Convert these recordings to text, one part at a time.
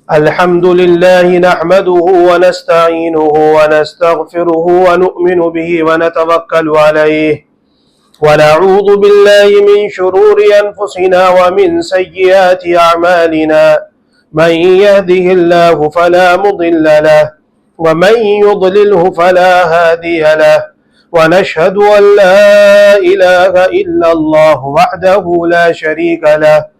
الحمد لله نحمده ونستعينه ونستغفره ونؤمن به ونتوكل عليه ونعوذ بالله من شرور أنفسنا ومن سيئات أعمالنا من يهده الله فلا مضل له ومن يضلله فلا هادي له ونشهد أن لا إله إلا الله وحده لا شريك له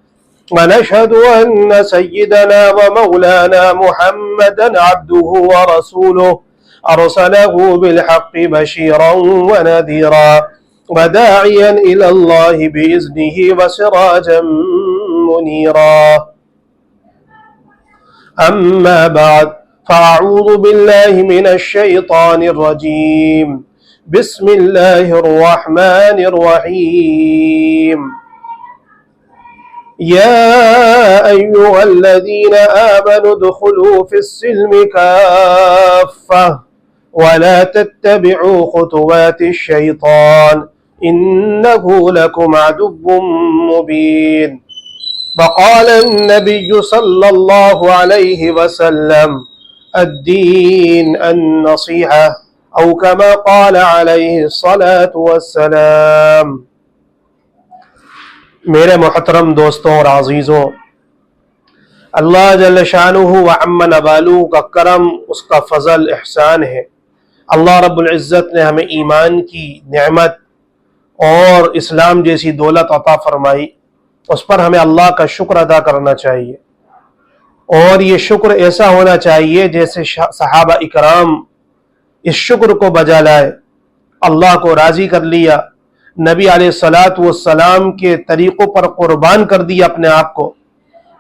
ونشهد أن سيدنا ومولانا محمدا عبده ورسوله أرسله بالحق بشيرا ونذيرا وداعيا إلى الله بإذنه وسراجا منيرا. أما بعد فأعوذ بالله من الشيطان الرجيم. بسم الله الرحمن الرحيم. يا أيها الذين آمنوا ادخلوا في السلم كافة ولا تتبعوا خطوات الشيطان إنه لكم عدو مبين. وقال النبي صلى الله عليه وسلم الدين النصيحة أو كما قال عليه الصلاة والسلام. میرے محترم دوستوں اور عزیزوں، اللہ جل شانہ و عم نوالہ کا کرم، اس کا فضل احسان ہے. اللہ رب العزت نے ہمیں ایمان کی نعمت اور اسلام جیسی دولت عطا فرمائی. اس پر ہمیں اللہ کا شکر ادا کرنا چاہیے، اور یہ شکر ایسا ہونا چاہیے جیسے صحابہ اکرام اس شکر کو بجا لائے، اللہ کو راضی کر لیا، نبی علیہ الصلاۃ والسلام کے طریقوں پر قربان کر دیا اپنے آپ کو.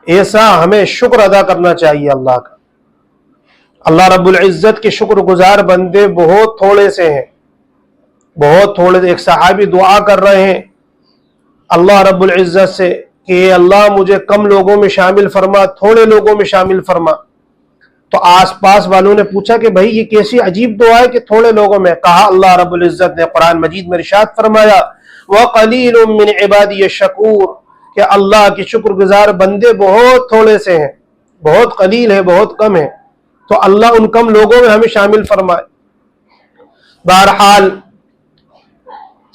ایسا ہمیں شکر ادا کرنا چاہیے اللہ کا. اللہ رب العزت کے شکر گزار بندے بہت تھوڑے سے ہیں، بہت تھوڑے. ایک صحابی دعا کر رہے ہیں اللہ رب العزت سے کہ اللہ مجھے کم لوگوں میں شامل فرما، تھوڑے لوگوں میں شامل فرما. تو آس پاس والوں نے پوچھا کہ بھائی یہ کیسی عجیب دعا ہے کہ تھوڑے لوگوں میں. کہا اللہ رب العزت نے قرآن مجید میں ارشاد فرمایا وَقَلِيلٌ مِّنْ عِبَادِيَ الشَّكُورُ، کہ اللہ کے شکر گزار بندے بہت تھوڑے سے ہیں، بہت قلیل ہے، بہت کم ہے. تو اللہ ان کم لوگوں میں ہمیں شامل فرمائے. بہرحال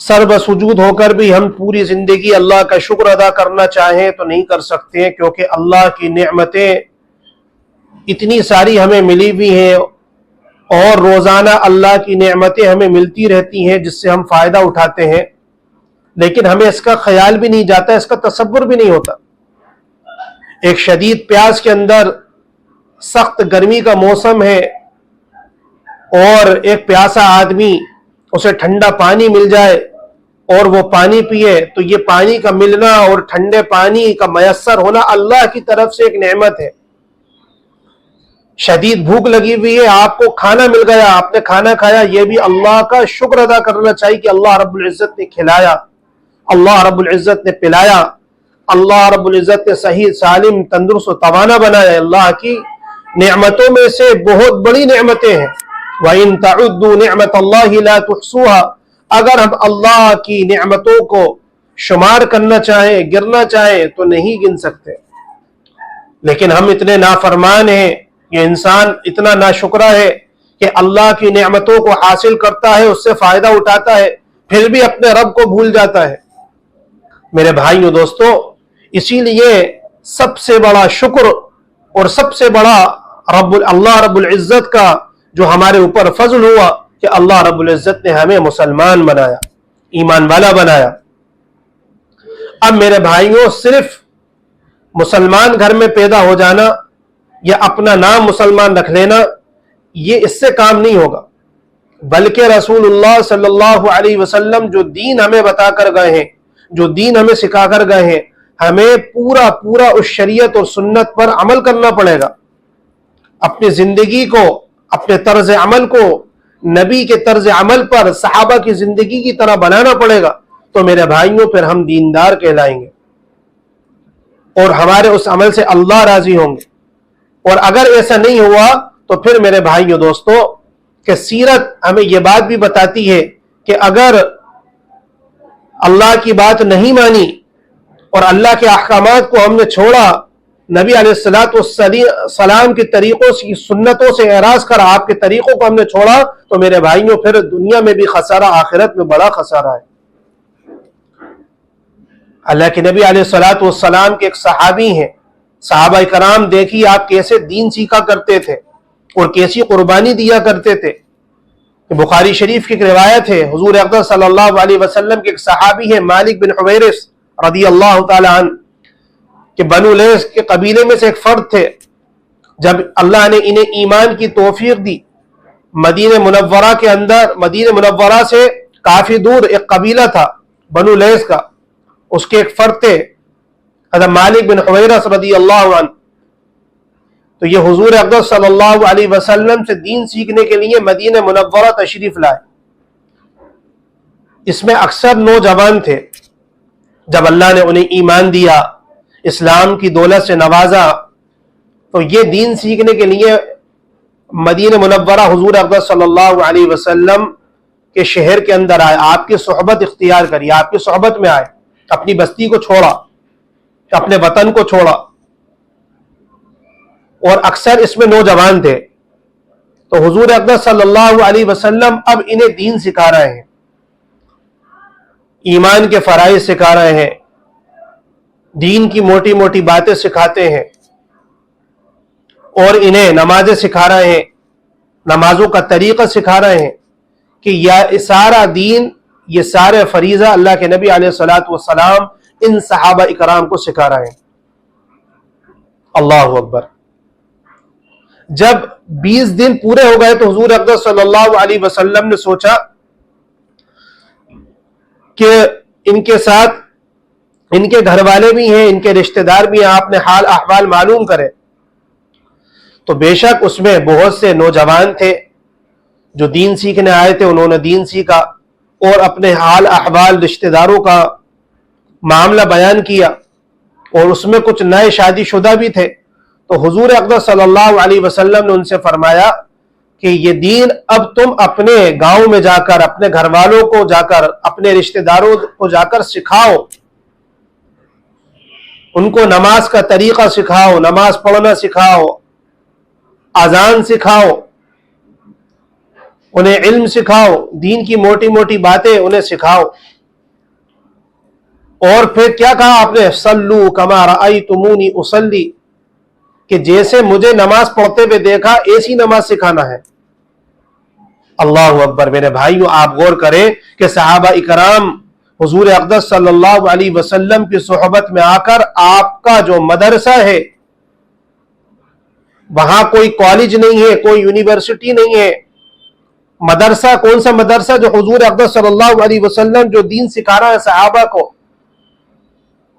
سر بسجود ہو کر بھی ہم پوری زندگی اللہ کا شکر ادا کرنا چاہیں تو نہیں کر سکتے، کیونکہ اللہ کی نعمتیں اتنی ساری ہمیں ملی بھی ہیں، اور روزانہ اللہ کی نعمتیں ہمیں ملتی رہتی ہیں جس سے ہم فائدہ اٹھاتے ہیں، لیکن ہمیں اس کا خیال بھی نہیں جاتا، اس کا تصور بھی نہیں ہوتا. ایک شدید پیاس کے اندر، سخت گرمی کا موسم ہے، اور ایک پیاسا آدمی اسے ٹھنڈا پانی مل جائے اور وہ پانی پیے، تو یہ پانی کا ملنا اور ٹھنڈے پانی کا میسر ہونا اللہ کی طرف سے ایک نعمت ہے. شدید بھوک لگی ہوئی ہے، آپ کو کھانا مل گیا، آپ نے کھانا کھایا، یہ بھی اللہ کا شکر ادا کرنا چاہیے کہ اللہ رب العزت نے کھلایا، اللہ رب العزت نے پلایا، اللہ رب العزت نے صحیح سالم تندرست و توانا بنایا. اللہ کی نعمتوں میں سے بہت بڑی نعمتیں ہیں. وَإِن تَعُدُّوا نِعْمَةَ اللَّهِ لَا تُحْصُوهَا، اگر ہم اللہ کی نعمتوں کو شمار کرنا چاہیں، گرنا چاہیں تو نہیں گن سکتے. لیکن ہم اتنے نافرمان ہیں، یہ انسان اتنا ناشکرا ہے کہ اللہ کی نعمتوں کو حاصل کرتا ہے، اس سے فائدہ اٹھاتا ہے، پھر بھی اپنے رب کو بھول جاتا ہے. میرے بھائیو دوستو، اسی لیے سب سے بڑا شکر اور سب سے بڑا اللہ رب العزت کا جو ہمارے اوپر فضل ہوا کہ اللہ رب العزت نے ہمیں مسلمان بنایا، ایمان والا بنایا. اب میرے بھائیوں، صرف مسلمان گھر میں پیدا ہو جانا یا اپنا نام مسلمان رکھ لینا، یہ اس سے کام نہیں ہوگا، بلکہ رسول اللہ صلی اللہ علیہ وسلم جو دین ہمیں بتا کر گئے ہیں، جو دین ہمیں سکھا کر گئے ہیں، ہمیں پورا اس شریعت اور سنت پر عمل کرنا پڑے گا. اپنی زندگی کو، اپنے طرز عمل کو نبی کے طرز عمل پر، صحابہ کی زندگی کی طرح بنانا پڑے گا. تو میرے بھائیوں پھر ہم دیندار کہلائیں گے، اور ہمارے اس عمل سے اللہ راضی ہوں گے. اور اگر ایسا نہیں ہوا تو پھر میرے بھائیو دوستو کہ سیرت ہمیں یہ بات بھی بتاتی ہے کہ اگر اللہ کی بات نہیں مانی اور اللہ کے احکامات کو ہم نے چھوڑا نبی علیہ السلام کے طریقوں سے سنتوں سے اعراض کر آپ کے طریقوں کو ہم نے چھوڑا تو میرے بھائیوں پھر دنیا میں بھی خسارہ، آخرت میں بڑا خسارہ ہے۔ اللہ کے نبی علیہ السلام کے ایک صحابی ہیں، صحابہ کرام دیکھیے آپ کیسے دین سیکھا کرتے تھے اور کیسی قربانی دیا کرتے تھے۔ بخاری شریف کی ایک روایت ہے، حضور اقدس صلی اللہ علیہ وسلم کے ایک صحابی ہیں مالک بن حویرث رضی اللہ تعالی عنہ، کہ بنو لیث کے قبیلے میں سے ایک فرد تھے۔ جب اللہ نے انہیں ایمان کی توفیق دی، مدینہ منورہ کے اندر، مدینہ منورہ سے کافی دور ایک قبیلہ تھا بنو لیث کا، اس کے ایک فرد تھے حضرت مالک بن حویرث رضی اللہ عنہ۔ تو یہ حضور اقدس صلی اللہ علیہ وسلم سے دین سیکھنے کے لیے مدینہ منورہ تشریف لائے۔ اس میں اکثر نوجوان تھے۔ جب اللہ نے انہیں ایمان دیا، اسلام کی دولت سے نوازا، تو یہ دین سیکھنے کے لیے مدینہ منورہ حضور اقدس صلی اللہ علیہ وسلم کے شہر کے اندر آئے، آپ کی صحبت اختیار کری، آپ کی صحبت میں آئے، اپنی بستی کو چھوڑا، اپنے وطن کو چھوڑا، اور اکثر اس میں نوجوان تھے۔ تو حضور اقدس صلی اللہ علیہ وسلم اب انہیں دین سکھا رہے ہیں، ایمان کے فرائض سکھا رہے ہیں، دین کی موٹی موٹی باتیں سکھاتے ہیں، اور انہیں نمازیں سکھا رہے ہیں، نمازوں کا طریقہ سکھا رہے ہیں کہ یہ سارا دین، یہ سارے فریضہ اللہ کے نبی علیہ السلام ان صحابہ اکرام کو سکھا رہے ہیں۔ اللہ اکبر۔ جب 20 دن پورے ہو گئے تو حضور اقدس صلی اللہ علیہ وسلم نے سوچا کہ ان کے ساتھ ان کے گھر والے بھی ہیں، ان کے رشتہ دار بھی ہیں، آپ نے حال احوال معلوم کرے۔ تو بے شک اس میں بہت سے نوجوان تھے جو دین سیکھنے آئے تھے، انہوں نے دین سیکھا اور اپنے حال احوال رشتہ داروں کا معاملہ بیان کیا، اور اس میں کچھ نئے شادی شدہ بھی تھے۔ تو حضور اقدس صلی اللہ علیہ وسلم نے ان سے فرمایا کہ یہ دین اب تم اپنے گاؤں میں جا کر، اپنے گھر والوں کو جا کر، اپنے رشتہ داروں کو جا کر سکھاؤ، ان کو نماز کا طریقہ سکھاؤ، نماز پڑھنا سکھاؤ، اذان سکھاؤ، انہیں علم سکھاؤ، دین کی موٹی موٹی باتیں انہیں سکھاؤ۔ اور پھر کیا کہا آپ نے؟ صلو کما رأیتمونی اصلی، کہ جیسے مجھے نماز پڑھتے ہوئے دیکھا ایسی نماز سکھانا ہے۔ اللہ اکبر۔ میرے بھائیو آپ غور کریں کہ صحابہ اکرام حضور اقدس صلی اللہ علیہ وسلم کی صحبت میں آ کر آپ کا جو مدرسہ ہے، وہاں کوئی کالج نہیں ہے، کوئی یونیورسٹی نہیں ہے، مدرسہ کون سا مدرسہ؟ جو حضور اقدس صلی اللہ علیہ وسلم جو دین سکھا رہا ہے صحابہ کو۔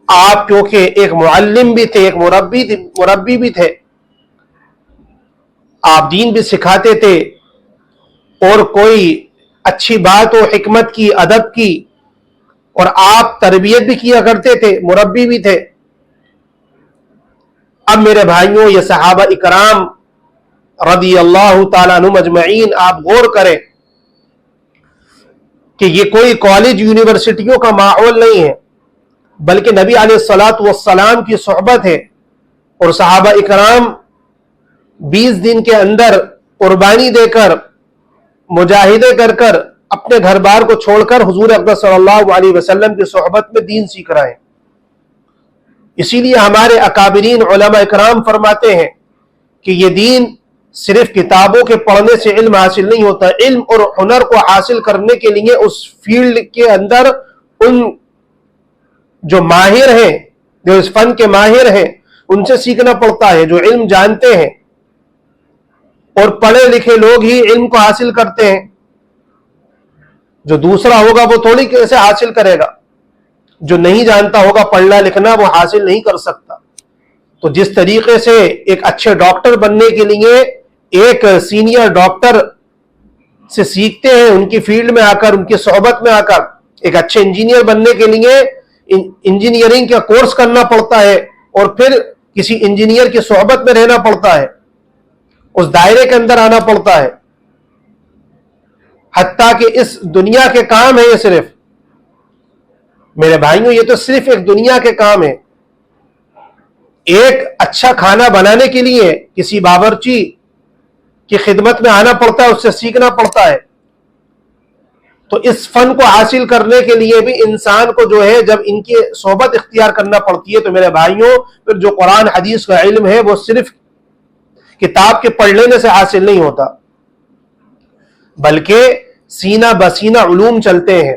آپ کیونکہ ایک معلم بھی تھے، ایک مربی بھی تھے، آپ دین بھی سکھاتے تھے، اور کوئی اچھی بات و حکمت کی، ادب کی، اور آپ تربیت بھی کیا کرتے تھے، مربی بھی تھے۔ اب میرے بھائیوں یہ صحابہ اکرام رضی اللہ تعالیٰ عنہم اجمعین، آپ غور کریں کہ یہ کوئی کالج یونیورسٹیوں کا ماحول نہیں ہے، بلکہ نبی علیہ السلام کی صحبت ہے، اور صحابہ اکرام 20 دن کے اندر قربانی دے کر، مجاہدے کر کر، اپنے گھر بار کو چھوڑ کر حضور اقدس صلی اللہ علیہ وسلم کی صحبت میں دین سیکھ رہے ہیں۔ اسی لیے ہمارے اکابرین علماء اکرام فرماتے ہیں کہ یہ دین صرف کتابوں کے پڑھنے سے علم حاصل نہیں ہوتا، علم اور ہنر کو حاصل کرنے کے لیے اس فیلڈ کے اندر ان جو ماہر ہیں، جو اس فن کے ماہر ہیں، ان سے سیکھنا پڑتا ہے، جو علم جانتے ہیں، اور پڑھے لکھے لوگ ہی علم کو حاصل کرتے ہیں۔ جو دوسرا ہوگا وہ تھوڑی کیسے حاصل کرے گا، جو نہیں جانتا ہوگا پڑھنا لکھنا وہ حاصل نہیں کر سکتا۔ تو جس طریقے سے ایک اچھے ڈاکٹر بننے کے لیے ایک سینئر ڈاکٹر سے سیکھتے ہیں، ان کی فیلڈ میں آ کر، ان کی صحبت میں آ کر، ایک اچھے انجینئر بننے کے لیے انجینئرنگ کا کورس کرنا پڑتا ہے، اور پھر کسی انجینئر کی صحبت میں رہنا پڑتا ہے، اس دائرے کے اندر آنا پڑتا ہے۔ حتیٰ کہ اس دنیا کے کام ہے یہ صرف، میرے بھائیوں یہ تو صرف ایک دنیا کے کام ہے، ایک اچھا کھانا بنانے کے لیے کسی باورچی کی خدمت میں آنا پڑتا ہے، اس سے سیکھنا پڑتا ہے. تو اس فن کو حاصل کرنے کے لیے بھی انسان کو جو ہے جب ان کی صحبت اختیار کرنا پڑتی ہے. تو میرے بھائیوں، پھر جو قرآن حدیث کا علم ہے وہ صرف کتاب کے پڑھ لینے سے حاصل نہیں ہوتا، بلکہ سینہ بسینہ علوم چلتے ہیں.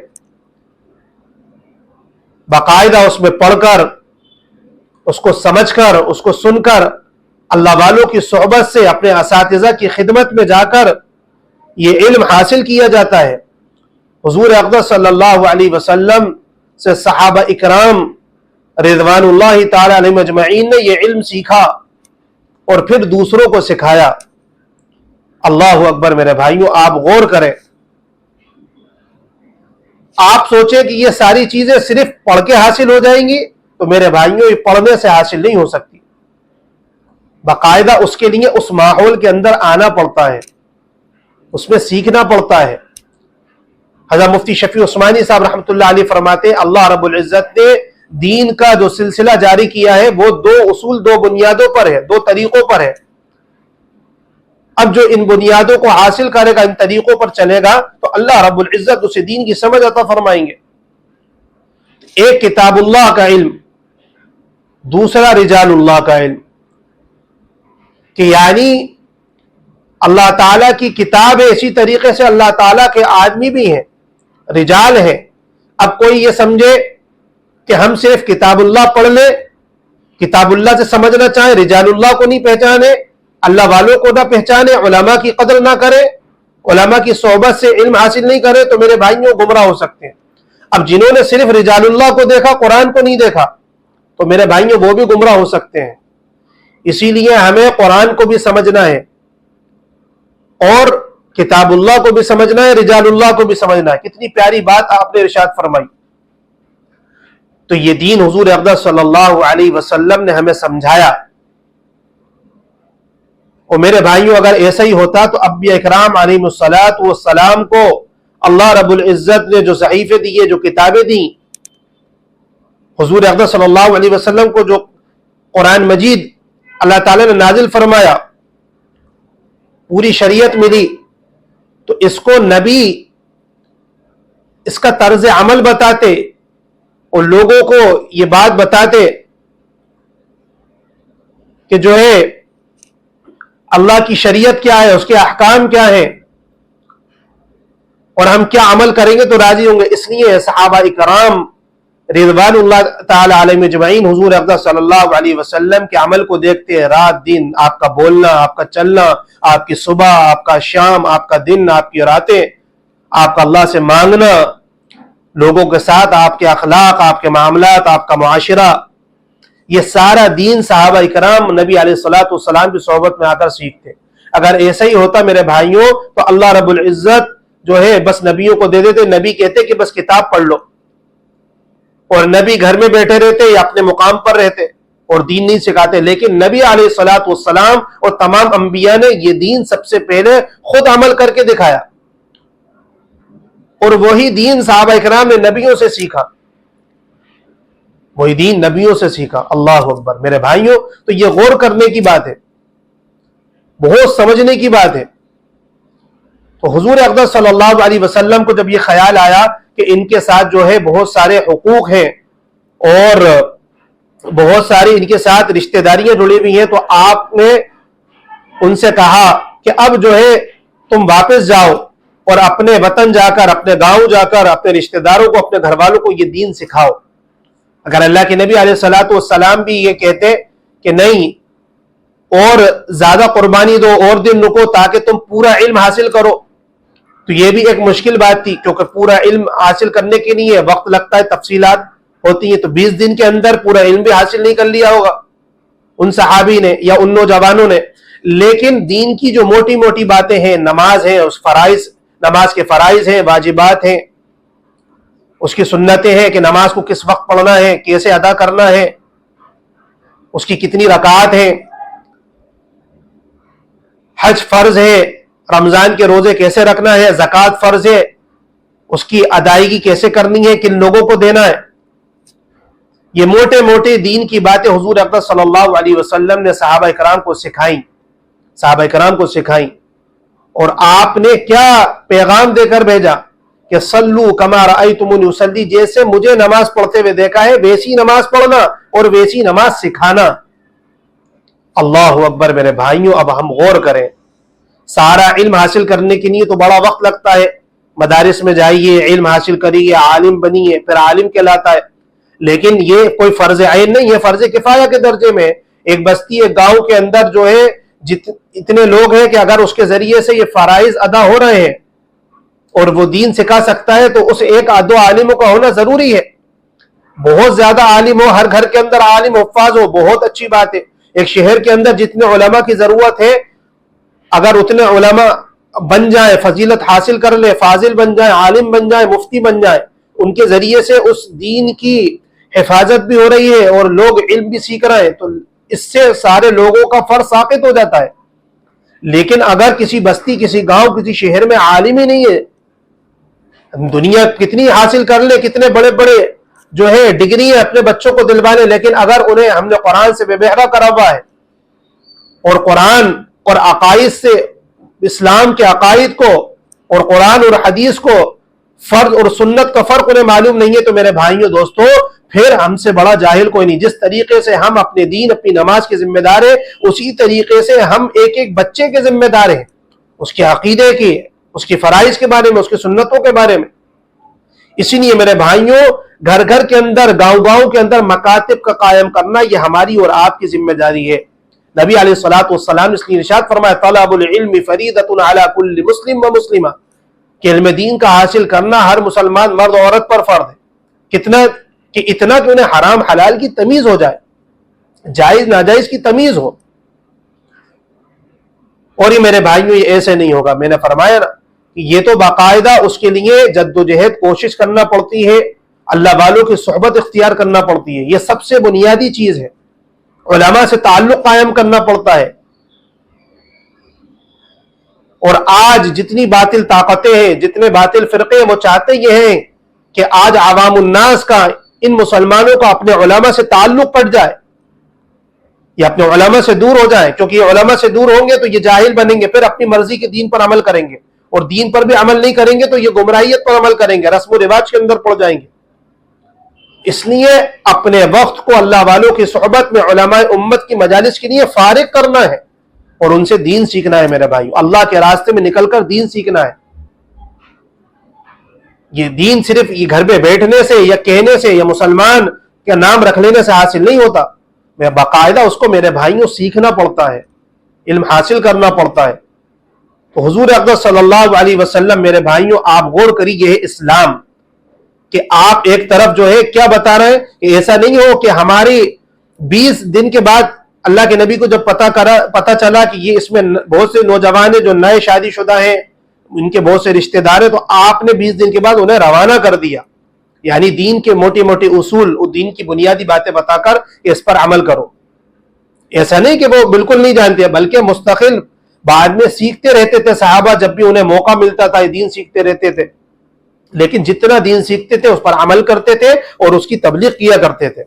باقاعدہ اس میں پڑھ کر، اس کو سمجھ کر، اس کو سن کر، اللہ والوں کی صحبت سے، اپنے اساتذہ کی خدمت میں جا کر یہ علم حاصل کیا جاتا ہے. حضور اقدس صلی اللہ علیہ وسلم سے صحابہ اکرام رضوان اللہ تعالی علیہم اجمعین نے یہ علم سیکھا اور پھر دوسروں کو سکھایا. اللہ اکبر. میرے بھائیوں، آپ غور کریں. آپ سوچیں کہ یہ ساری چیزیں صرف پڑھ کے حاصل ہو جائیں گی، تو میرے بھائیوں یہ پڑھنے سے حاصل نہیں ہو سکتی. باقاعدہ اس کے لیے اس ماحول کے اندر آنا پڑتا ہے، اس میں سیکھنا پڑتا ہے. حضرت مفتی شفیع عثمانی صاحب رحمۃ اللہ علیہ فرماتے ہیں اللہ رب العزت نے دین کا جو سلسلہ جاری کیا ہے وہ دو اصول، دو بنیادوں پر ہے، دو طریقوں پر ہے. اب جو ان بنیادوں کو حاصل کرے گا، ان طریقوں پر چلے گا، تو اللہ رب العزت اسے دین کی سمجھ عطا فرمائیں گے. ایک کتاب اللہ کا علم، دوسرا رجال اللہ کا علم. کہ یعنی اللہ تعالیٰ کی کتاب ہے، اسی طریقے سے اللہ تعالیٰ کے آدمی بھی ہیں، رجال ہیں. اب کوئی یہ سمجھے کہ ہم صرف کتاب اللہ پڑھ لیں، کتاب اللہ سے سمجھنا چاہیں، رجال اللہ کو نہیں پہچانے، اللہ والوں کو نہ پہچانے، علماء کی قدر نہ کرے، علماء کی صحبت سے علم حاصل نہیں کرے، تو میرے بھائیوں گمراہ ہو سکتے ہیں. اب جنہوں نے صرف رجال اللہ کو دیکھا، قرآن کو نہیں دیکھا، تو میرے بھائیوں وہ بھی گمراہ ہو سکتے ہیں. اسی لیے ہمیں قرآن کو بھی سمجھنا ہے اور کتاب اللہ کو بھی سمجھنا ہے، رجال اللہ کو بھی سمجھنا ہے. کتنی پیاری بات آپ نے ارشاد فرمائی. تو یہ دین حضور اقدس صلی اللہ علیہ وسلم نے ہمیں سمجھایا. اور میرے بھائیوں اگر ایسا ہی ہوتا تو انبیاء اکرام علیہم الصلاۃ والسلام کو اللہ رب العزت نے جو صحیفے دیے، جو کتابیں دیں، حضور اقدس صلی اللہ علیہ وسلم کو جو قرآن مجید اللہ تعالیٰ نے نازل فرمایا، پوری شریعت ملی، تو اس کو نبی اس کا طرز عمل بتاتے اور لوگوں کو یہ بات بتاتے کہ جو ہے اللہ کی شریعت کیا ہے، اس کے احکام کیا ہیں، اور ہم کیا عمل کریں گے تو راضی ہوں گے. اس لیے صحابہ اکرام رضوان اللہ تعالی علیہم اجمعین حضور اقدس صلی اللہ علیہ وسلم کے عمل کو دیکھتے ہیں. رات دن آپ کا بولنا، آپ کا چلنا، آپ کی صبح، آپ کا شام، آپ کا دن، آپ کی راتیں، آپ کا اللہ سے مانگنا، لوگوں کے ساتھ آپ کے اخلاق، آپ کے معاملات، آپ کا معاشرہ، یہ سارا دین صحابہ اکرام نبی علیہ الصلوۃ والسلام کی صحبت میں آ کر سیکھتے. اگر ایسا ہی ہوتا میرے بھائیوں تو اللہ رب العزت جو ہے بس نبیوں کو دے دیتے. نبی کہتے کہ بس کتاب پڑھ لو، اور نبی گھر میں بیٹھے رہتے یا اپنے مقام پر رہتے اور دین نہیں سکھاتے. لیکن نبی علیہ الصلوۃ والسلام اور تمام انبیاء نے یہ دین سب سے پہلے خود عمل کر کے دکھایا، اور وہی دین صحابہ اکرام نے نبیوں سے سیکھا، وہی دین نبیوں سے سیکھا. اللہ اکبر. میرے بھائیوں تو یہ غور کرنے کی بات ہے، بہت سمجھنے کی بات ہے. تو حضور اقدس صلی اللہ علیہ وسلم کو جب یہ خیال آیا کہ ان کے ساتھ جو ہے بہت سارے حقوق ہیں اور بہت ساری ان کے ساتھ رشتہ داریاں جڑی ہوئی ہیں، تو آپ نے ان سے کہا کہ اب جو ہے تم واپس جاؤ اور اپنے وطن جا کر، اپنے گاؤں جا کر اپنے رشتہ داروں کو، اپنے گھر والوں کو یہ دین سکھاؤ. اگر اللہ کے نبی علیہ الصلوۃ والسلام بھی یہ کہتے کہ نہیں اور زیادہ قربانی دو اور دن رکو تاکہ تم پورا علم حاصل کرو، تو یہ بھی ایک مشکل بات تھی، کیونکہ پورا علم حاصل کرنے کے لیے وقت لگتا ہے، تفصیلات ہوتی ہیں. تو 20 دن کے اندر پورا علم بھی حاصل نہیں کر لیا ہوگا ان صحابی نے یا ان نوجوانوں نے. لیکن دین کی جو موٹی موٹی باتیں ہیں، نماز ہے، اس فرائض، نماز کے فرائض ہیں، واجبات ہیں، اس کی سنتیں ہیں کہ نماز کو کس وقت پڑھنا ہے، کیسے ادا کرنا ہے، اس کی کتنی رکعات ہیں، حج فرض ہے، رمضان کے روزے کیسے رکھنا ہے، زکوٰۃ فرض ہے، اس کی ادائیگی کیسے کرنی ہے، کن لوگوں کو دینا ہے. یہ موٹے موٹے دین کی باتیں حضور اقدس صلی اللہ علیہ وسلم نے صحابہ کرام کو سکھائیں، اور آپ نے کیا پیغام دے کر بھیجا کہ صلو کما رأیتمونی اصلی، جیسے مجھے نماز پڑھتے ہوئے دیکھا ہے ویسی نماز پڑھنا اور ویسی نماز سکھانا۔ اللہ اکبر میرے بھائیوں، اب ہم غور کریں، سارا علم حاصل کرنے کے لیے تو بڑا وقت لگتا ہے، مدارس میں جائیے، علم حاصل کریے، عالم بنیے، پھر عالم کہلاتا ہے، لیکن یہ کوئی فرض عین نہیں ہے، فرض کفایہ کے درجے میں۔ ایک بستی، ایک گاؤں کے اندر جو ہے اتنے لوگ ہیں کہ اگر اس کے ذریعے سے یہ فرائض ادا ہو رہے ہیں اور وہ دین سکھا سکتا ہے تو اس ایک دو عالموں کا ہونا ضروری ہے۔ بہت زیادہ عالم ہو، ہر گھر کے اندر عالم حفاظ ہو، بہت اچھی بات ہے۔ ایک شہر کے اندر جتنے علماء کی ضرورت ہے، اگر اتنے علماء بن جائیں، فضیلت حاصل کر لے، فاضل بن جائیں، عالم بن جائیں، مفتی بن جائیں، ان کے ذریعے سے اس دین کی حفاظت بھی ہو رہی ہے اور لوگ علم بھی سیکھ رہے ہیں، تو اس سے سارے لوگوں کا فرض ساقط ہو جاتا ہے۔ لیکن اگر کسی بستی، کسی گاؤں، کسی شہر میں عالم ہی نہیں ہے، دنیا کتنی حاصل کر لے، کتنے بڑے بڑے جو ہے ڈگری ہے اپنے بچوں کو دلوا لے، لیکن اگر انہیں ہم نے قرآن سے بے بہرا کرا ہوا ہے اور قرآن اور عقائد سے، اسلام کے عقائد کو اور قرآن اور حدیث کو، فرض اور سنت کا فرق انہیں معلوم نہیں ہے، تو میرے بھائیوں دوستو، پھر ہم سے بڑا جاہل کوئی نہیں۔ جس طریقے سے ہم اپنے دین، اپنی نماز کے ذمہ دار ہیں، اسی طریقے سے ہم ایک ایک بچے کے ذمہ دار ہیں، اس کے عقیدے کی، اس کی فرائض کے بارے میں، اس کی سنتوں کے بارے میں۔ اسی لیے میرے بھائیوں، گھر گھر کے اندر، گاؤں گاؤں کے اندر مکاتب کا قائم کرنا یہ ہماری اور آپ کی ذمہ داری ہے۔ نبی علیہ الصلوۃ والسلام نے اس لیے ارشاد فرمایا، طلب العلم فریضۃ علی کل مسلم و مسلمہ، کہ علم دین کا حاصل کرنا ہر مسلمان مرد و عورت پر فرض ہے۔ اتنا کہ انہیں حرام حلال کی تمیز ہو جائے، جائز ناجائز کی تمیز ہو۔ اور یہ میرے بھائیوں، یہ ایسے نہیں ہوگا، میں نے فرمایا نا کہ یہ تو باقاعدہ اس کے لیے جدوجہد، کوشش کرنا پڑتی ہے، اللہ والوں کی صحبت اختیار کرنا پڑتی ہے، یہ سب سے بنیادی چیز ہے۔ علماء سے تعلق قائم کرنا پڑتا ہے۔ اور آج جتنی باطل طاقتیں ہیں، جتنے باطل فرقے ہیں، وہ چاہتے یہ ہیں کہ آج عوام الناس کا، ان مسلمانوں کا اپنے علماء سے تعلق کٹ جائے، یا اپنے علماء سے دور ہو جائے، کیونکہ یہ علماء سے دور ہوں گے تو یہ جاہل بنیں گے، پھر اپنی مرضی کے دین پر عمل کریں گے، اور دین پر بھی عمل نہیں کریں گے تو یہ گمراہیت پر عمل کریں گے، رسم و رواج کے اندر پڑ جائیں گے۔ اس لیے اپنے وقت کو اللہ والوں کی صحبت میں، علماء امت کی مجالس کے لیے فارغ کرنا ہے اور ان سے دین سیکھنا ہے میرے بھائیو، اللہ کے راستے میں نکل کر دین سیکھنا ہے۔ یہ دین صرف یہ گھر میں بیٹھنے سے یا کہنے سے یا مسلمان کا نام رکھ لینے سے حاصل نہیں ہوتا، میں باقاعدہ اس کو میرے بھائیوں سیکھنا پڑتا ہے، علم حاصل کرنا پڑتا ہے۔ تو حضور اقدس صلی اللہ علیہ وسلم، میرے بھائیوں آپ غور کریے، یہ اسلام کہ آپ ایک طرف جو ہے کیا بتا رہے ہیں کہ ایسا نہیں ہو کہ ہماری 20 دن کے بعد اللہ کے نبی کو جب پتا چلا کہ یہ اس میں بہت سے نوجوان ہیں جو نئے شادی شدہ ہیں، ان کے بہت سے رشتہ دار ہیں، تو آپ نے 20 دن کے بعد انہیں روانہ کر دیا، یعنی دین کے موٹے موٹے اصول اور دین کی بنیادی باتیں بتا کر اس پر عمل کرو۔ ایسا نہیں کہ وہ بالکل نہیں جانتے، بلکہ مستقل بعد میں سیکھتے رہتے تھے، صحابہ جب بھی انہیں موقع ملتا تھا دین سیکھتے رہتے تھے، لیکن جتنا دین سیکھتے تھے اس پر عمل کرتے تھے اور اس کی تبلیغ کیا کرتے تھے۔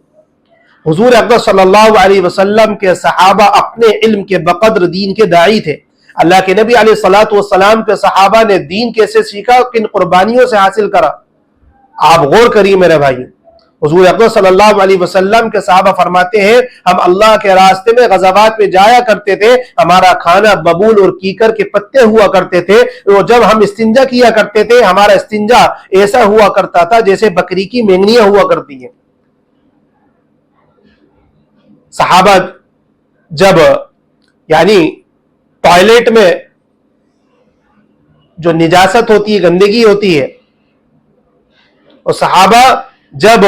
حضور اقدس صلی اللہ علیہ وسلم کے صحابہ اپنے علم کے بقدر دین کے داعی تھے۔ اللہ کے نبی علیہ الصلوۃ والسلام کے صحابہ نے دین کیسے سیکھا، کن قربانیوں سے حاصل کرا، آپ غور کریے میرے بھائی۔ حضور اقدس صلی اللہ علیہ وسلم کے صحابہ فرماتے ہیں، ہم اللہ کے راستے میں غزوات میں جایا کرتے تھے، ہمارا کھانا ببول اور کیکر کے پتے ہوا کرتے تھے، اور جب ہم استنجا کیا کرتے تھے ہمارا استنجا ایسا ہوا کرتا تھا جیسے بکری کی مینگنیاں ہوا کرتی ہیں۔ صحابہ جب یعنی ٹوائلٹ میں جو نجاست ہوتی ہے، گندگی ہوتی ہے، اور صحابہ جب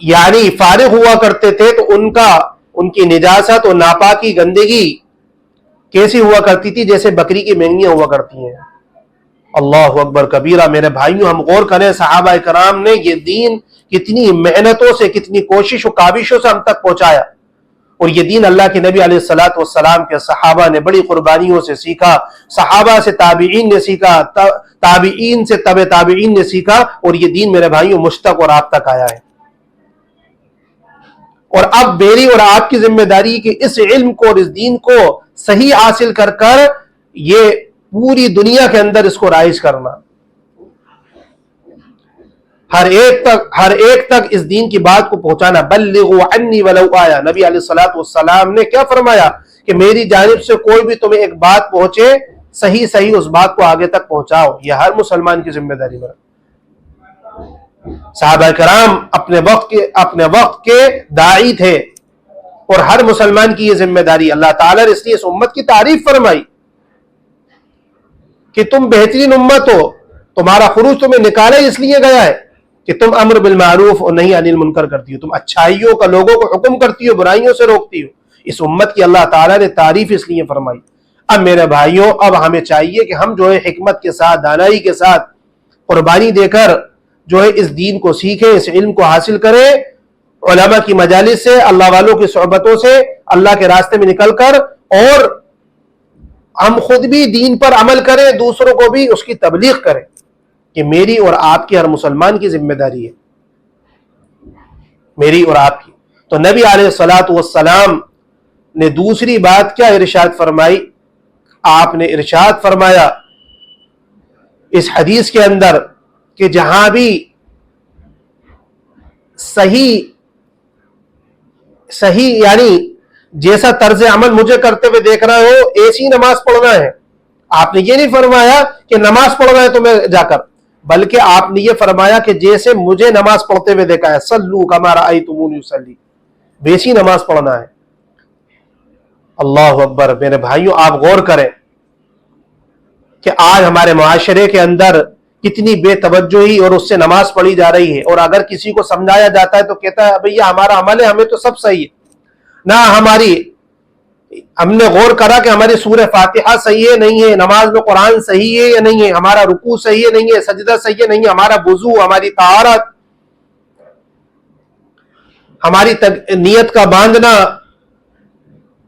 یعنی فارغ ہوا کرتے تھے تو ان کی نجاست اور ناپاکی، گندگی کیسی ہوا کرتی تھی، جیسے بکری کی مینگنیاں ہوا کرتی ہیں۔ اللہ اکبر کبیرہ، میرے بھائیوں ہم غور کریں، صحابہ کرام نے یہ دین کتنی محنتوں سے، کتنی کوشش و کاوشوں سے ہم تک پہنچایا، اور یہ دین اللہ کے نبی علیہ الصلوۃ والسلام کے صحابہ نے بڑی قربانیوں سے سیکھا، صحابہ سے تابعین نے سیکھا، تابعین سے تبع تابعین نے سیکھا، اور یہ دین میرے بھائیوں مجھ تک اور آپ تک آیا ہے۔ اور اب میری اور آپ کی ذمہ داری کہ اس علم کو اور اس دین کو صحیح حاصل کر کر یہ پوری دنیا کے اندر اس کو رائج کرنا، ہر ایک تک اس دین کی بات کو پہنچانا۔ بلغوا عنی ولو آیا، نبی علیہ الصلوۃ والسلام نے کیا فرمایا کہ میری جانب سے کوئی بھی تمہیں ایک بات پہنچے، صحیح اس بات کو آگے تک پہنچاؤ۔ یہ ہر مسلمان کی ذمہ داری ہے۔ صحابہ کرام اپنے وقت کے داعی تھے، اور ہر مسلمان کی یہ ذمہ داری۔ اللہ تعالیٰ نے اس لیے اس امت کی تعریف فرمائی کہ تم بہترین امت ہو، تمہارا خروج تمہیں نکالا اس لیے گیا ہے کہ تم امر بالمعروف اور نہی عن المنکر کرتی ہو، تم اچھائیوں کا لوگوں کو حکم کرتی ہو، برائیوں سے روکتی ہو۔ اس امت کی اللہ تعالیٰ نے تعریف اس لیے فرمائی۔ اب میرے بھائیوں، اب ہمیں چاہیے کہ ہم جو ہے حکمت کے ساتھ، دانائی کے ساتھ، قربانی دے کر جو ہے اس دین کو سیکھیں، اس علم کو حاصل کریں، علماء کی مجالس سے، اللہ والوں کی صحبتوں سے، اللہ کے راستے میں نکل کر، اور ہم خود بھی دین پر عمل کریں، دوسروں کو بھی اس کی تبلیغ کریں، کہ میری اور آپ کی، ہر مسلمان کی ذمہ داری ہے، میری اور آپ کی۔ تو نبی علیہ الصلوۃ والسلام نے دوسری بات کیا ارشاد فرمائی؟ آپ نے ارشاد فرمایا اس حدیث کے اندر کہ جہاں بھی صحیح یعنی جیسا طرز عمل مجھے کرتے ہوئے دیکھ رہا ہو، ایسی نماز پڑھنا ہے۔ آپ نے یہ نہیں فرمایا کہ نماز پڑھنا ہے تمہیں جا کر، بلکہ آپ نے یہ فرمایا کہ جیسے مجھے نماز پڑھتے ہوئے دیکھا ہے، صلو کما رأیتمونی اصلی، ویسی نماز پڑھنا ہے۔ اللہ اکبر۔ میرے بھائیوں، آپ غور کریں کہ آج ہمارے معاشرے کے اندر کتنی بے توجہی اور اس سے نماز پڑھی جا رہی ہے، اور اگر کسی کو سمجھایا جاتا ہے تو کہتا ہے بھئی ہمارا عمل ہے، ہمیں تو سب صحیح ہے۔ نہ ہم نے غور کرا کہ ہماری سورہ فاتحہ صحیح ہے نہیں ہے، نماز میں قرآن صحیح ہے یا نہیں ہے، ہمارا رکوع صحیح ہے نہیں ہے، سجدہ صحیح ہے نہیں ہے، ہمارا وضو، ہماری طہارت، ہماری نیت کا باندھنا،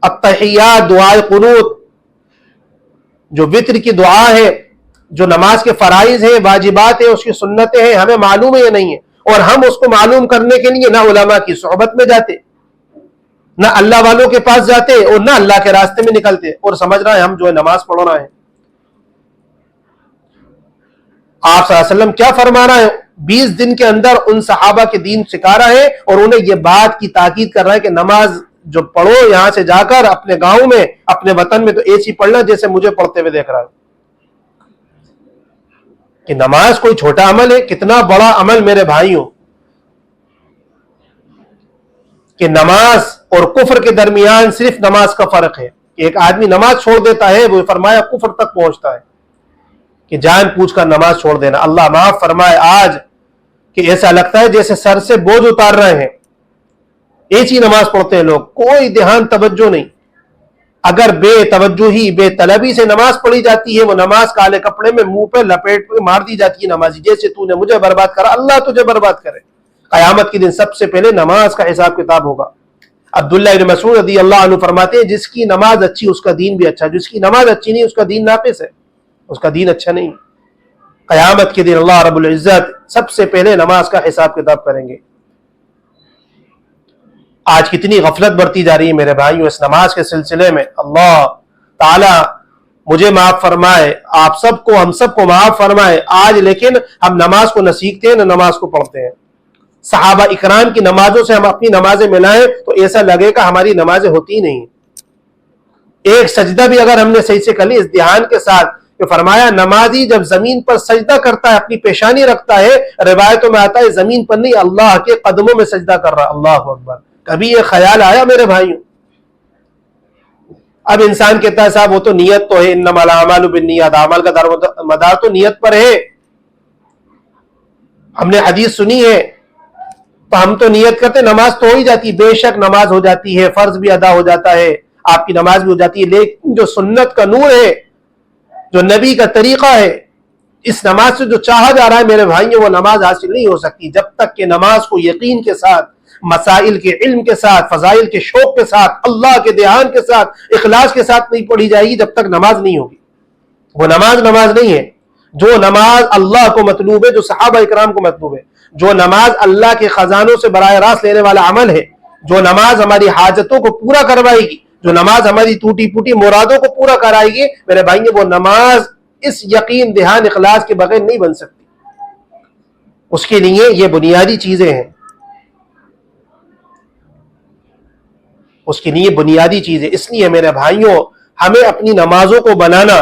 التحیات، دعائے قنوت، جو وتر کی دعا ہے، جو نماز کے فرائض ہیں، واجبات ہیں، اس کی سنتیں ہیں، ہمیں معلوم ہے یا نہیں ہے؟ اور ہم اس کو معلوم کرنے کے لیے نہ علماء کی صحبت میں جاتے، نہ اللہ والوں کے پاس جاتے، اور نہ اللہ کے راستے میں نکلتے، اور سمجھ رہا ہے ہم جو ہے نماز پڑھ رہے ہیں۔ آپ صلی اللہ علیہ وسلم کیا فرما رہا ہے؟ 20 دن کے اندر ان صحابہ کے دین سکھا رہا ہے، اور انہیں یہ بات کی تاکید کر رہا ہے کہ نماز جو پڑھو یہاں سے جا کر اپنے گاؤں میں، اپنے وطن میں تو ایسی پڑھنا جیسے مجھے پڑھتے ہوئے دیکھ رہا ہے۔ کہ نماز کوئی چھوٹا عمل ہے، کتنا بڑا عمل میرے بھائیوں، کہ نماز اور کفر کے درمیان صرف نماز کا فرق ہے کہ ایک آدمی نماز چھوڑ دیتا ہے، وہ فرمایا کفر تک پہنچتا ہے، کہ جان پوچھ کر نماز چھوڑ دینا۔ اللہ معاف فرمائے، آج کہ ایسا لگتا ہے جیسے سر سے بوجھ اتار رہے ہیں، ایسی نماز پڑھتے ہیں لوگ، کوئی دھیان توجہ نہیں۔ اگر بے توجہی، بے طلبی سے نماز پڑھی جاتی ہے، وہ نماز کالے کپڑے میں منہ پہ لپیٹ پہ مار دی جاتی ہے نمازی، جیسے تو نے مجھے برباد کرا، اللہ تجھے برباد کرے۔ قیامت کے دن سب سے پہلے نماز کا حساب کتاب ہوگا۔ عبداللہ بن مسعود رضی اللہ عنہ فرماتے ہیں جس کی نماز اچھی اس کا دین بھی اچھا، جس کی نماز اچھی نہیں اس کا دین ناقص ہے، اس کا دین اچھا نہیں۔ قیامت کے دن اللہ رب العزت سب سے پہلے نماز کا حساب کتاب کریں گے۔ آج کتنی غفلت بڑھتی جا رہی ہے میرے بھائیوں اس نماز کے سلسلے میں۔ اللہ تعالی مجھے معاف فرمائے، آپ سب کو، ہم سب کو معاف فرمائے۔ آج لیکن ہم نماز کو نہ سیکھتے ہیں نہ نماز کو پڑھتے ہیں۔ صحابہ اکرام کی نمازوں سے ہم اپنی نمازیں ملائیں تو ایسا لگے گا ہماری نمازیں ہوتی نہیں۔ ایک سجدہ بھی اگر ہم نے صحیح سے کر لی، اس دھیان کے ساتھ کہ فرمایا نمازی جب زمین پر سجدہ کرتا ہے، اپنی پیشانی رکھتا ہے، روایتوں میں آتا ہے زمین پر نہیں، اللہ کے قدموں میں سجدہ کر رہا۔ اللہ اکبر۔ کبھی یہ خیال آیا میرے بھائیوں؟ اب انسان کہتا ہے صاحب وہ تو نیت تو ہے، انما الاعمال بالنیات، اعمال کا مدار تو نیت پر ہے، ہم نے حدیث سنی ہے تو ہم تو نیت کرتے، نماز تو ہو ہی جاتی۔ بے شک نماز ہو جاتی ہے، فرض بھی ادا ہو جاتا ہے، آپ کی نماز بھی ہو جاتی ہے، لیکن جو سنت کا نور ہے، جو نبی کا طریقہ ہے، اس نماز سے جو چاہا جا رہا ہے میرے بھائیوں، وہ نماز حاصل نہیں ہو سکتی جب تک کہ نماز کو یقین کے ساتھ، مسائل کے علم کے ساتھ، فضائل کے شوق کے ساتھ، اللہ کے دھیان کے ساتھ، اخلاص کے ساتھ نہیں پڑھی جائے گی، جب تک نماز نہیں ہوگی۔ وہ نماز نہیں ہے۔ جو نماز اللہ کو مطلوب ہے، جو صحابہ اکرام کو مطلوب ہے، جو نماز اللہ کے خزانوں سے براہ راست لینے والا عمل ہے، جو نماز ہماری حاجتوں کو پورا کروائے گی، جو نماز ہماری ٹوٹی پھوٹی مرادوں کو پورا کرائے گی، میرے بھائی وہ نماز اس یقین دھیان اخلاص کے بغیر نہیں بن سکتی۔ اس کے لیے یہ بنیادی چیزیں ہیں، اس کے لیے بنیادی چیزیں۔ اس لیے میرے بھائیوں ہمیں اپنی نمازوں کو بنانا،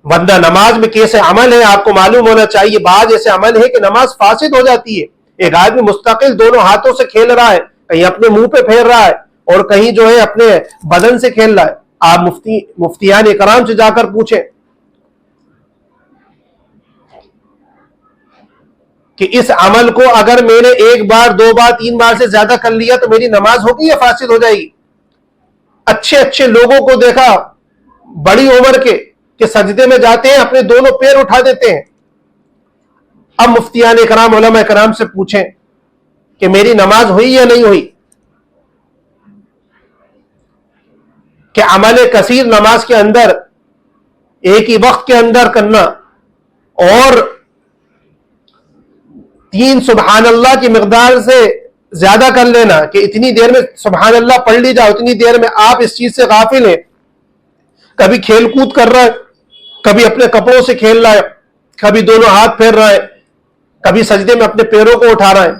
ورنہ نماز میں کیسے عمل ہے آپ کو معلوم ہونا چاہیے۔ بعض ایسے عمل ہے کہ نماز فاسد ہو جاتی ہے۔ ایک آدمی مستقل دونوں ہاتھوں سے کھیل رہا ہے، کہیں اپنے منہ پہ پھیر رہا ہے اور کہیں جو ہے اپنے بدن سے کھیل رہا ہے۔ آپ مفتیان اکرام سے جا کر پوچھیں کہ اس عمل کو اگر میں نے ایک بار، دو بار، تین بار سے زیادہ کر لیا تو میری نماز ہوگی یا فاسد ہو جائے گی؟ اچھے اچھے لوگوں کو دیکھا بڑی عمر کے کہ سجدے میں جاتے ہیں اپنے دونوں پیر اٹھا دیتے ہیں۔ اب مفتیان اکرام، علماء اکرام سے پوچھیں کہ میری نماز ہوئی یا نہیں ہوئی؟ کہ عمل کثیر نماز کے اندر ایک ہی وقت کے اندر کرنا اور 3 سبحان اللہ کی مقدار سے زیادہ کر لینا کہ اتنی دیر میں سبحان اللہ پڑھ لی جائے، اتنی دیر میں آپ اس چیز سے غافل ہیں، کبھی کھیل کود کر رہا ہے، کبھی اپنے کپڑوں سے کھیل رہا ہے، کبھی دونوں ہاتھ پھیر رہا ہے، کبھی سجدے میں اپنے پیروں کو اٹھا رہا ہے،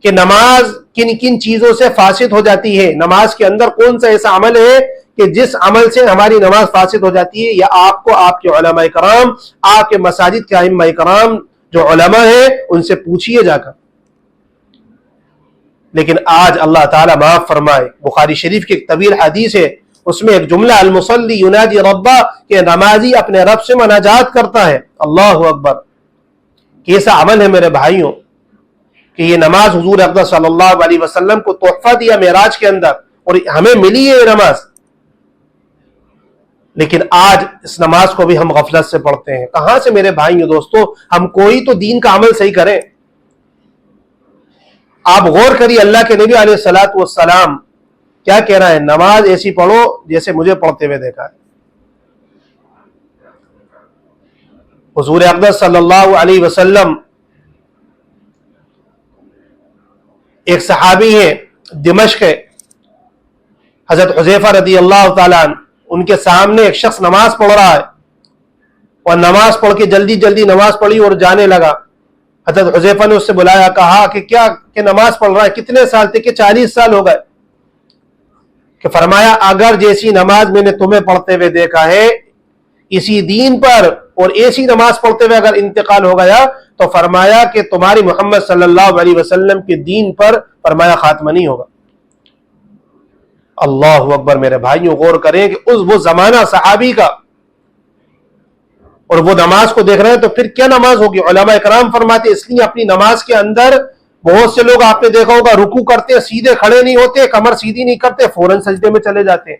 کہ نماز کن کن چیزوں سے فاسد ہو جاتی ہے، نماز کے اندر کون سا ایسا عمل ہے کہ جس عمل سے ہماری نماز فاسد ہو جاتی ہے۔ یا آپ کو آپ کے علماء کرام، آپ کے مساجد کے ائمہ کرام جو علماء ہیں ان سے پوچھئے جا کر۔ لیکن آج اللہ تعالیٰ معاف فرمائے، بخاری شریف کی ایک طویل حدیث ہے، اس میں ایک جملہ المصلی یناجی ربہ کہ نمازی اپنے رب سے مناجات کرتا ہے۔ اللہ اکبر! کیسا عمل ہے میرے بھائیوں کہ یہ نماز حضور اقدس صلی اللہ علیہ وسلم کو تحفہ دیا معراج کے اندر اور ہمیں ملی ہے یہ نماز، لیکن آج اس نماز کو بھی ہم غفلت سے پڑھتے ہیں۔ کہاں سے میرے بھائیوں دوستو ہم کوئی تو دین کا عمل صحیح کریں۔ آپ غور کریے اللہ کے نبی علیہ الصلوۃ والسلام کیا کہہ رہا ہے، نماز ایسی پڑھو جیسے مجھے پڑھتے ہوئے دیکھا ہے۔ حضور اقدس صلی اللہ علیہ وسلم، ایک صحابی ہیں دمشق کے حضرت حذیفہ رضی اللہ تعالیٰ عنہ، ان کے سامنے ایک شخص نماز پڑھ رہا ہے اور نماز پڑھ کے جلدی جلدی نماز پڑھی اور جانے لگا۔ حضرت حذیفہ نے اس سے بلایا، کہا کہ کیا کہ نماز پڑھ رہا ہے، کتنے سال تھے؟ کہ 40 سال ہو گئے۔ کہ فرمایا اگر جیسی نماز میں نے تمہیں پڑھتے ہوئے دیکھا ہے اسی دین پر اور ایسی نماز پڑھتے ہوئے اگر انتقال ہو گیا تو فرمایا کہ تمہاری محمد صلی اللہ علیہ وسلم کے دین پر فرمایا خاتمہ نہیں ہوگا۔ اللہ اکبر! میرے بھائیوں غور کریں کہ وہ زمانہ صحابی کا اور وہ نماز کو دیکھ رہے ہیں تو پھر کیا نماز ہوگی۔ علماء کرام فرماتے اس لیے اپنی نماز کے اندر بہت سے لوگ آپ نے دیکھا ہوگا رکوع کرتے سیدھے کھڑے نہیں ہوتے، کمر سیدھی نہیں کرتے، فوراً سجدے میں چلے جاتے ہیں،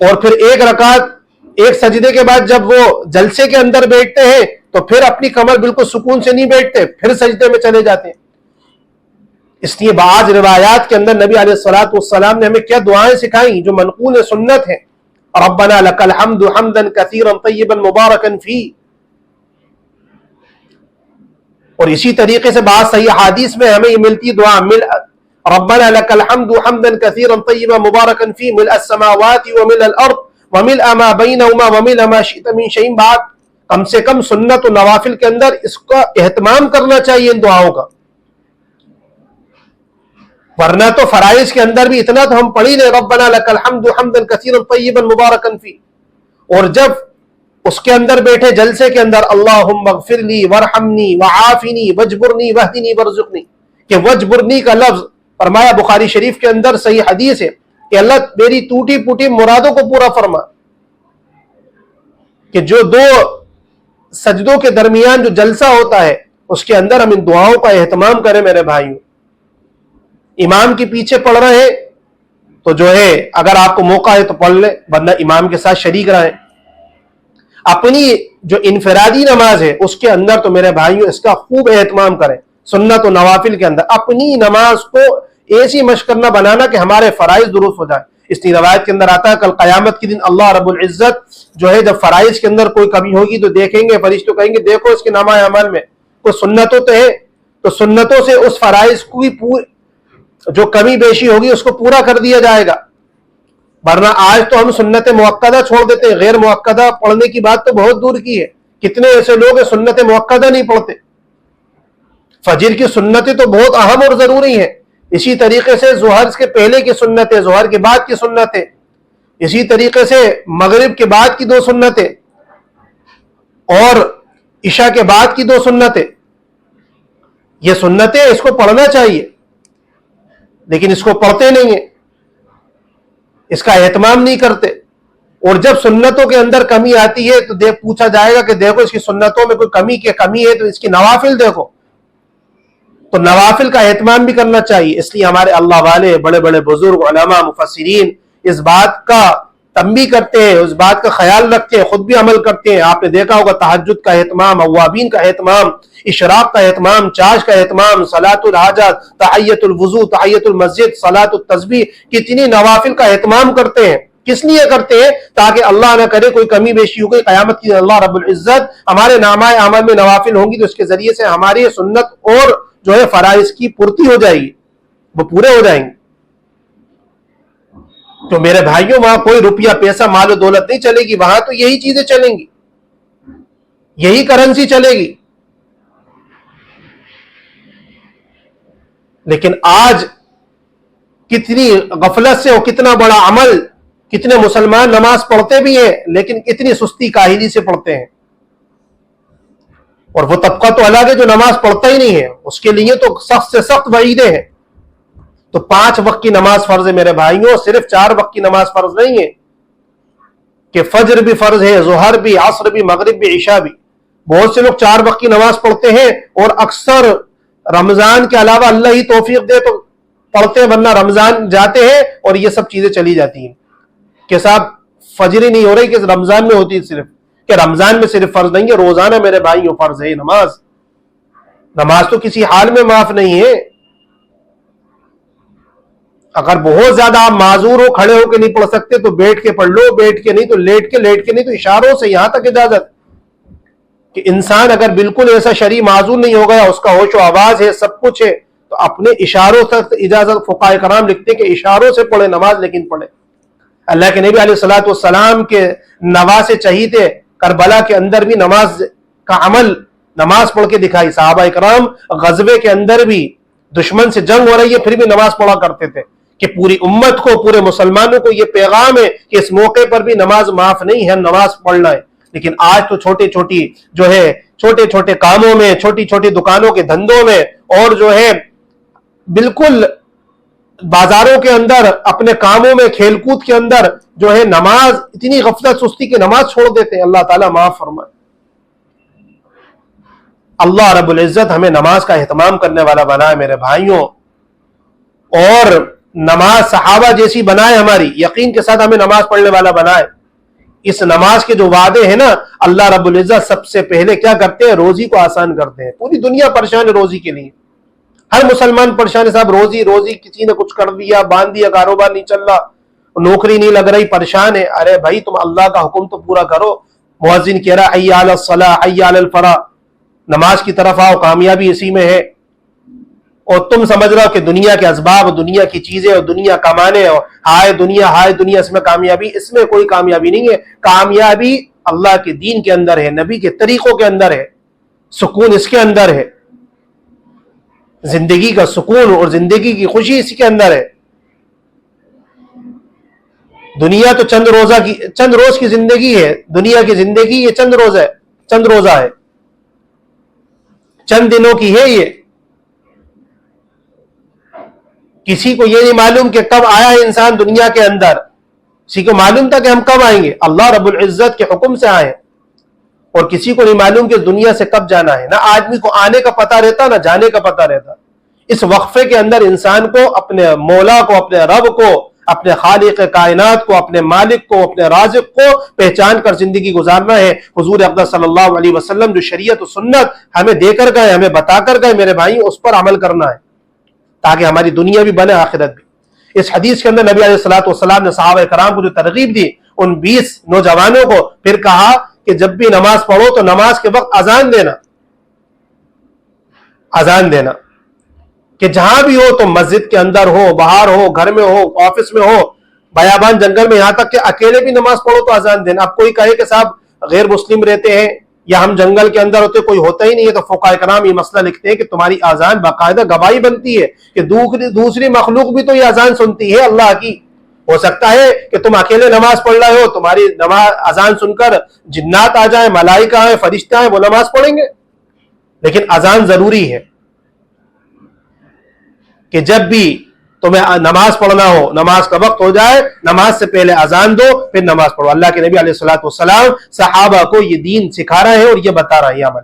اور پھر ایک رکعت ایک سجدے کے بعد جب وہ جلسے کے اندر بیٹھتے ہیں تو پھر اپنی کمر بالکل سکون سے نہیں بیٹھتے، پھر سجدے میں چلے جاتے ہیں۔ اس لیے بعض روایات کے اندر نبی علیہ الصلوۃ والسلام نے ہمیں کیا دعائیں سکھائیں جو منقول سنت ہیں، ربنا لک الحمد حمدا کثیرا طیبا مبارکا فیہ، اور اسی طریقے سے بعض صحیح حدیث میں ہمیں یہ ملتی دعا ربنا لک الحمد حمدا کثیرا طیبا مبارکا فیہ ملء السماوات وملء الارض وملء ما بینہما وملء ما شئت من شیء بعد۔ کم سے کم سنت و نوافل کے اندر اس کا اہتمام کرنا چاہیے ان دعاؤں کا، ورنہ تو فرائض کے اندر بھی اتنا تو ہم پڑھ ہی لیں ربنا لک الحمد حمدا کثیرا طیبا مبارکا فیہ، اور جب اس کے اندر بیٹھے جلسے کے اندر اللہم اغفر لی ورحمنی وعافنی واجبرنی واہدنی وارزقنی، کہ واجبرنی کا لفظ فرمایا بخاری شریف کے اندر صحیح حدیث ہے کہ اللہ میری ٹوٹی پوٹی مرادوں کو پورا فرما، کہ جو 2 سجدوں کے درمیان جو جلسہ ہوتا ہے اس کے اندر ہم ان دعاؤں کا اہتمام کریں میرے بھائیوں۔ امام کے پیچھے پڑھ رہے ہیں تو جو ہے اگر آپ کو موقع ہے تو پڑھ لیں، ورنہ امام کے ساتھ شریک رہیں۔ اپنی جو انفرادی نماز ہے اس کے اندر تو میرے بھائیوں اس کا خوب اہتمام کریں، سنت و نوافل کے اندر اپنی نماز کو ایسی مشق کرنا بنانا کہ ہمارے فرائض درست ہو جائے۔ اس لیے روایت کے اندر آتا ہے کل قیامت کے دن اللہ رب العزت جو ہے جب فرائض کے اندر کوئی کمی ہوگی تو دیکھیں گے فرشتوں کہیں گے دیکھو اس کے نامہ اعمال میں کوئی سنتوں تو ہے، تو سنتوں سے اس فرائض کو جو کمی بیشی ہوگی اس کو پورا کر دیا جائے گا، ورنہ آج تو ہم سنت مؤکدہ چھوڑ دیتے ہیں، غیر مؤکدہ پڑھنے کی بات تو بہت دور کی ہے، کتنے ایسے لوگ ہیں سنت مؤکدہ نہیں پڑھتے۔ فجر کی سنتیں تو بہت اہم اور ضروری ہیں، اسی طریقے سے ظہر کے پہلے کی سنتیں، ظہر کے بعد کی سنتیں، اسی طریقے سے مغرب کے بعد کی 2 سنتیں اور عشاء کے بعد کی 2 سنتیں، یہ سنتیں اس کو پڑھنا چاہیے، لیکن اس کو پڑھتے نہیں ہیں، اس کا اہتمام نہیں کرتے، اور جب سنتوں کے اندر کمی آتی ہے تو پوچھا جائے گا کہ دیکھو اس کی سنتوں میں کوئی کمی ہے تو اس کی نوافل دیکھو، تو نوافل کا اہتمام بھی کرنا چاہیے۔ اس لیے ہمارے اللہ والے بڑے بڑے بزرگ علماء مفسرین اس بات کا تنبیہ کرتے ہیں، اس بات کا خیال رکھتے ہیں، خود بھی عمل کرتے ہیں۔ آپ نے دیکھا ہوگا تہجد کا اہتمام، اوابین کا اہتمام، اشراق کا اہتمام، چاش کا اہتمام، صلاۃ الحاجات، تحیۃ الوضو، تحیۃ المسجد، صلاۃ التسبیح، کتنی نوافل کا اہتمام کرتے ہیں۔ کس لیے کرتے ہیں؟ تاکہ اللہ نہ کرے کوئی کمی بیشی ہو گئی، قیامت کی اللہ رب العزت ہمارے نامہ اعمال میں نوافل ہوں گی تو اس کے ذریعے سے ہماری سنت اور جو ہے فرائض کی پورتی ہو جائے گی، وہ پورے ہو جائیں گے۔ تو میرے بھائیوں وہاں کوئی روپیہ پیسہ مال و دولت نہیں چلے گی، وہاں تو یہی چیزیں چلیں گی، یہی کرنسی چلے گی۔ لیکن آج کتنی غفلت سے اور کتنا بڑا عمل، کتنے مسلمان نماز پڑھتے بھی ہیں لیکن کتنی سستی کاہلی سے پڑھتے ہیں، اور وہ طبقہ تو الگ ہے جو نماز پڑھتا ہی نہیں ہے، اس کے لیے تو سخت سے سخت وعیدیں ہیں۔ تو 5 وقت کی نماز فرض ہے میرے بھائیوں، صرف 4 وقت کی نماز فرض نہیں ہے کہ فجر بھی فرض ہے، ظہر بھی، عصر بھی، مغرب بھی، عشاء بھی۔ بہت سے لوگ 4 وقت کی نماز پڑھتے ہیں اور اکثر رمضان کے علاوہ اللہ ہی توفیق دے تو پڑھتے ہیں، ورنہ رمضان جاتے ہیں اور یہ سب چیزیں چلی جاتی ہیں کہ صاحب فجر ہی نہیں ہو رہی کہ رمضان میں ہوتی ہے، صرف کہ رمضان میں صرف فرض نہیں ہے، روزانہ میرے بھائیوں فرض ہے نماز۔ نماز تو کسی حال میں معاف نہیں ہے۔ اگر بہت زیادہ آپ معذور ہو، کھڑے ہو کے نہیں پڑھ سکتے تو بیٹھ کے پڑھ لو، بیٹھ کے نہیں تو لیٹ کے نہیں تو اشاروں سے، یہاں تک اجازت کہ انسان اگر بالکل ایسا شرعی معذور نہیں ہو گیا، اس کا ہوش و آواز ہے، سب کچھ ہے، تو اپنے اشاروں تک اجازت، فقہاء کرام لکھتے کہ اشاروں سے پڑھے نماز، لیکن پڑھے۔ اللہ کے نبی علیہ الصلوۃ والسلام کے نواسے چہیتے کربلا کے اندر بھی نماز کا عمل، نماز پڑھ کے دکھائی۔ صحابہ کرام غزوے کے اندر بھی دشمن سے جنگ ہو رہی ہے پھر بھی نماز پڑھا کرتے تھے کہ پوری امت کو، پورے مسلمانوں کو یہ پیغام ہے کہ اس موقع پر بھی نماز معاف نہیں ہے، نماز پڑھنا ہے۔ لیکن آج تو چھوٹے چھوٹے کاموں میں، چھوٹی چھوٹی دکانوں کے دھندوں میں، اور جو ہے بالکل بازاروں کے اندر، اپنے کاموں میں، کھیل کود کے اندر جو ہے نماز، اتنی غفلت سستی کہ نماز چھوڑ دیتے ہیں۔ اللہ تعالیٰ معاف فرمائے۔ اللہ رب العزت ہمیں نماز کا اہتمام کرنے والا بنائے میرے بھائیوں، اور نماز صحابہ جیسی بنائے، ہماری یقین کے ساتھ ہمیں نماز پڑھنے والا بنائے۔ اس نماز کے جو وعدے ہیں نا، اللہ رب العزت سب سے پہلے کیا کرتے ہیں؟ روزی کو آسان کرتے ہیں۔ پوری دنیا پریشان ہے روزی کے لیے، ہر مسلمان پریشان ہے، صاحب روزی کسی نے کچھ کر دیا، باندھ دیا، کاروبار نہیں چل رہا، نوکری نہیں لگ رہی، پریشان ہے۔ ارے بھائی تم اللہ کا حکم تو پورا کرو، مؤذن کہہ رہا حی علی الصلاۃ حی علی الفلاح، نماز کی طرف آؤ، کامیابی اسی میں ہے، اور تم سمجھ رہے ہو کہ دنیا کے اسباب، دنیا کی چیزیں اور دنیا کمانے، اور ہائے دنیا اس میں کامیابی، اس میں کوئی کامیابی نہیں ہے۔ کامیابی اللہ کے دین کے اندر ہے، نبی کے طریقوں کے اندر ہے، سکون اس کے اندر ہے، زندگی کا سکون اور زندگی کی خوشی اسی کے اندر ہے۔ دنیا تو چند روز کی زندگی ہے، دنیا کی زندگی یہ چند روزہ ہے، چند دنوں کی ہے۔ یہ کسی کو یہ نہیں معلوم کہ کب آیا ہے انسان دنیا کے اندر، کسی کو معلوم تھا کہ ہم کب آئیں گے؟ اللہ رب العزت کے حکم سے آئے، اور کسی کو نہیں معلوم کہ دنیا سے کب جانا ہے۔ نہ آدمی کو آنے کا پتہ رہتا، نہ جانے کا پتہ رہتا۔ اس وقفے کے اندر انسان کو اپنے مولا کو، اپنے رب کو، اپنے خالق کائنات کو، اپنے مالک کو، اپنے رازق کو پہچان کر زندگی گزارنا ہے۔ حضور اقدس صلی اللہ علیہ وسلم جو شریعت و سنت ہمیں دے کر گئے، ہمیں بتا کر گئے میرے بھائی، اس پر عمل کرنا ہے تاکہ ہماری دنیا بھی بنے، آخرت بھی۔ اس حدیث کے اندر نبی علیہ الصلوۃ والسلام نے صحابہ کرام کو جو ترغیب دی ان 20 نوجوانوں کو، پھر کہا کہ جب بھی نماز پڑھو تو نماز کے وقت اذان دینا، اذان دینا، کہ جہاں بھی ہو تو مسجد کے اندر ہو، باہر ہو، گھر میں ہو، آفس میں ہو، بیابان جنگل میں، یہاں تک کہ اکیلے بھی نماز پڑھو تو اذان دینا۔ اب کوئی کہے کہ صاحب غیر مسلم رہتے ہیں یا ہم جنگل کے اندر ہوتے کوئی ہوتا ہی نہیں ہے، تو فقہاء کرام یہ مسئلہ لکھتے ہیں کہ تمہاری اذان باقاعدہ گواہی بنتی ہے کہ دوسری مخلوق بھی تو یہ اذان سنتی ہے اللہ کی۔ ہو سکتا ہے کہ تم اکیلے نماز پڑھ رہے ہو، تمہاری نماز اذان سن کر جنات آ جائیں، ملائکہ آئیں، فرشتے آئیں، وہ نماز پڑھیں گے، لیکن اذان ضروری ہے کہ جب بھی تمہیں نماز پڑھنا ہو، نماز کا وقت ہو جائے، نماز سے پہلے اذان دو، پھر نماز پڑھو۔ اللہ کے نبی علیہ الصلوۃ والسلام صحابہ کو یہ دین سکھا رہے ہیں اور یہ بتا رہے ہیں یہ عمل۔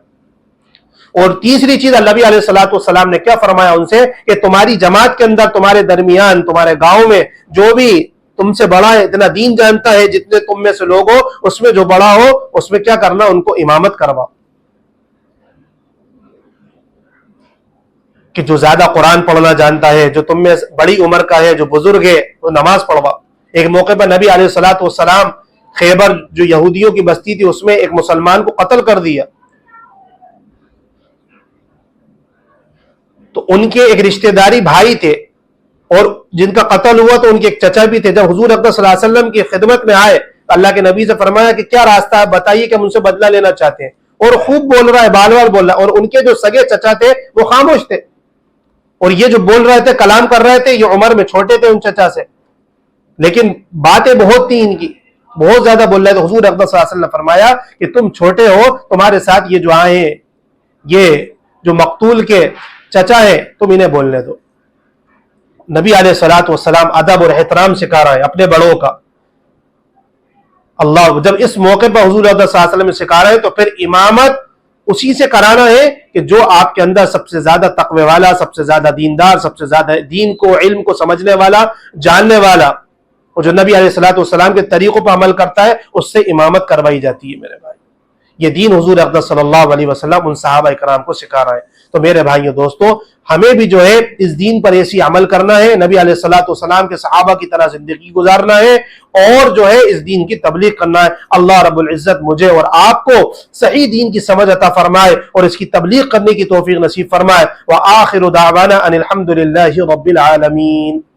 اور تیسری چیز اللہ نبی علیہ الصلوۃ والسلام نے کیا فرمایا ان سے کہ تمہاری جماعت کے اندر، تمہارے درمیان، تمہارے گاؤں میں جو بھی تم سے بڑا ہے، اتنا دین جانتا ہے، جتنے تم میں سے لوگ ہو، اس میں جو بڑا ہو اس میں کیا کرنا، ان کو امامت کروا، کہ جو زیادہ قرآن پڑھنا جانتا ہے، جو تم میں بڑی عمر کا ہے، جو بزرگ ہے، وہ نماز پڑھوا۔ ایک موقع پر نبی علیہ الصلوۃ والسلام خیبر جو یہودیوں کی بستی تھی اس میں ایک مسلمان کو قتل کر دیا، تو ان کے ایک رشتہ داری بھائی تھے اور جن کا قتل ہوا تو ان کے ایک چچا بھی تھے۔ جب حضور اکرم صلی اللہ علیہ وسلم کی خدمت میں آئے تو اللہ کے نبی سے فرمایا کہ کیا راستہ ہے بتائیے کہ ہم ان سے بدلہ لینا چاہتے ہیں، اور خوب بول رہا ہے، بال بال بول رہا ہے، اور ان کے جو سگے چچا تھے وہ خاموش تھے، اور یہ جو بول رہے تھے، کلام کر رہے تھے، یہ عمر میں چھوٹے تھے ان چچا سے، لیکن باتیں بہت تھیں ان کی، بہت زیادہ بول رہے تھے۔ حضور اکرم صلی اللہ علیہ وسلم نے فرمایا کہ تم چھوٹے ہو، تمہارے ساتھ یہ جو آئے ہیں، یہ جو مقتول کے چچا ہے، تم انہیں بولنے دو۔ نبی علیہ الصلوۃ والسلام ادب اور احترام سکھا رہے ہیں اپنے بڑوں کا۔ اللہ جب اس موقع پر حضور صلی اللہ علیہ وسلم سکھا رہے ہیں تو پھر امامت اسی سے کرانا ہے کہ جو آپ کے اندر سب سے زیادہ تقوی والا، سب سے زیادہ دیندار، سب سے زیادہ دین کو، علم کو سمجھنے والا، جاننے والا، اور جو نبی علیہ الصلوۃ والسلام کے طریقوں پر عمل کرتا ہے، اس سے امامت کروائی جاتی ہے۔ میرے بھائی، یہ دین حضور اقدس صلی اللہ علیہ وسلم ان صحابہ کرام کو سکھا رہا ہے۔ تو میرے بھائیو دوستو، ہمیں بھی جو ہے اس دین پر ایسی عمل کرنا ہے، نبی علیہ الصلوۃ والسلام کے صحابہ کی طرح زندگی گزارنا ہے، اور جو ہے اس دین کی تبلیغ کرنا ہے۔ اللہ رب العزت مجھے اور آپ کو صحیح دین کی سمجھ عطا فرمائے اور اس کی تبلیغ کرنے کی توفیق نصیب فرمائے۔ وآخر دعوانا ان الحمد للہ رب العالمین۔